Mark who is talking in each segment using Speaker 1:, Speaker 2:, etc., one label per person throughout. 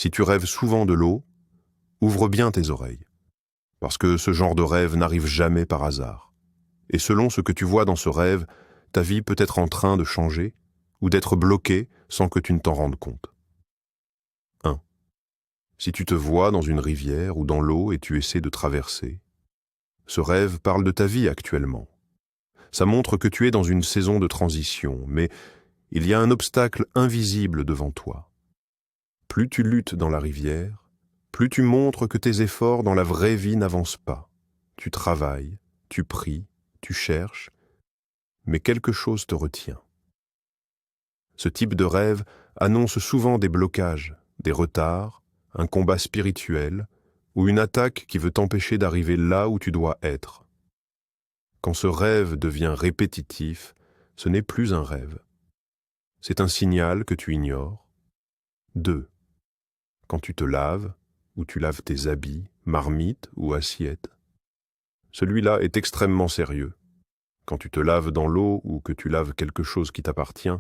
Speaker 1: Si tu rêves souvent de l'eau, ouvre bien tes oreilles, parce que ce genre de rêve n'arrive jamais par hasard. Et selon ce que tu vois dans ce rêve, ta vie peut être en train de changer ou d'être bloquée sans que tu ne t'en rendes compte. 1. Si tu te vois dans une rivière ou dans l'eau et tu essaies de traverser, ce rêve parle de ta vie actuellement. Ça montre que tu es dans une saison de transition, mais il y a un obstacle invisible devant toi. Plus tu luttes dans la rivière, plus tu montres que tes efforts dans la vraie vie n'avancent pas. Tu travailles, tu pries, tu cherches, mais quelque chose te retient. Ce type de rêve annonce souvent des blocages, des retards, un combat spirituel ou une attaque qui veut t'empêcher d'arriver là où tu dois être. Quand ce rêve devient répétitif, ce n'est plus un rêve. C'est un signal que tu ignores. 2. Quand tu te laves, ou tu laves tes habits, marmites ou assiettes. Celui-là est extrêmement sérieux. Quand tu te laves dans l'eau ou que tu laves quelque chose qui t'appartient,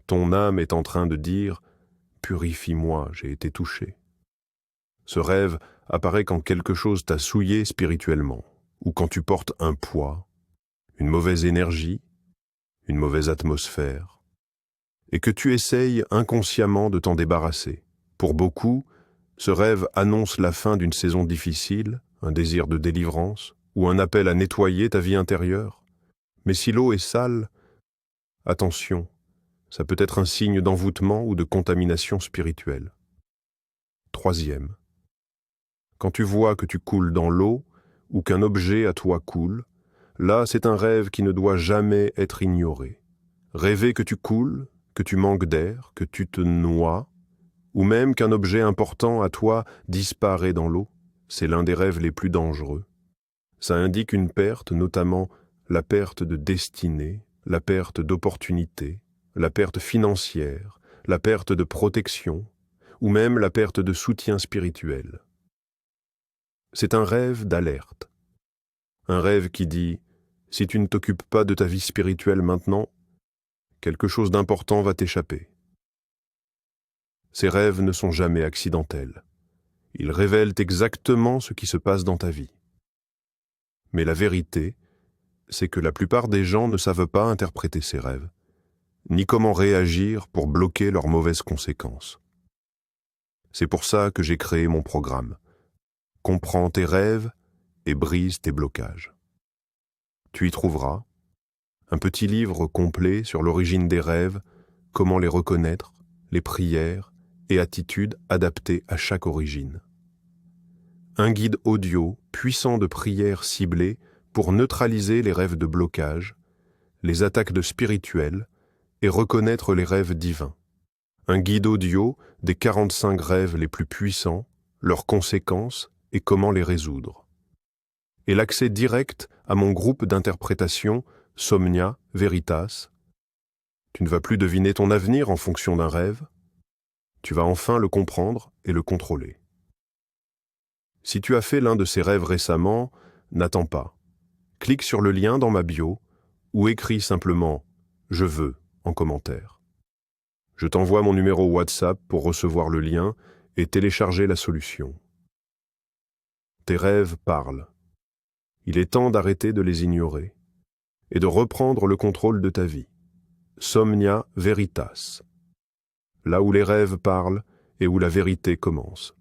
Speaker 1: ton âme est en train de dire « Purifie-moi, j'ai été touché ». Ce rêve apparaît quand quelque chose t'a souillé spirituellement, ou quand tu portes un poids, une mauvaise énergie, une mauvaise atmosphère, et que tu essayes inconsciemment de t'en débarrasser. Pour beaucoup, ce rêve annonce la fin d'une saison difficile, un désir de délivrance, ou un appel à nettoyer ta vie intérieure. Mais si l'eau est sale, attention, ça peut être un signe d'envoûtement ou de contamination spirituelle. 3. Quand tu vois que tu coules dans l'eau, ou qu'un objet à toi coule, là c'est un rêve qui ne doit jamais être ignoré. Rêver que tu coules, que tu manques d'air, que tu te noies, ou même qu'un objet important à toi disparaît dans l'eau, c'est l'un des rêves les plus dangereux. Ça indique une perte, notamment la perte de destinée, la perte d'opportunité, la perte financière, la perte de protection, ou même la perte de soutien spirituel. C'est un rêve d'alerte. Un rêve qui dit « Si tu ne t'occupes pas de ta vie spirituelle maintenant, quelque chose d'important va t'échapper. » Ces rêves ne sont jamais accidentels. Ils révèlent exactement ce qui se passe dans ta vie. Mais la vérité, c'est que la plupart des gens ne savent pas interpréter ces rêves, ni comment réagir pour bloquer leurs mauvaises conséquences. C'est pour ça que j'ai créé mon programme. Comprends tes rêves et brise tes blocages. Tu y trouveras un petit livre complet sur l'origine des rêves, comment les reconnaître, les prières et attitudes adaptées à chaque origine. Un guide audio puissant de prières ciblées pour neutraliser les rêves de blocage, les attaques de spirituels et reconnaître les rêves divins. Un guide audio des 45 rêves les plus puissants, leurs conséquences et comment les résoudre. Et l'accès direct à mon groupe d'interprétation Somnia Veritas. Tu ne vas plus deviner ton avenir en fonction d'un rêve. Tu vas enfin le comprendre et le contrôler. Si tu as fait l'un de ces rêves récemment, n'attends pas. Clique sur le lien dans ma bio ou écris simplement « Je veux » en commentaire. Je t'envoie mon numéro WhatsApp pour recevoir le lien et télécharger la solution. Tes rêves parlent. Il est temps d'arrêter de les ignorer et de reprendre le contrôle de ta vie. Somnia Veritas. Là où les rêves parlent et où la vérité commence.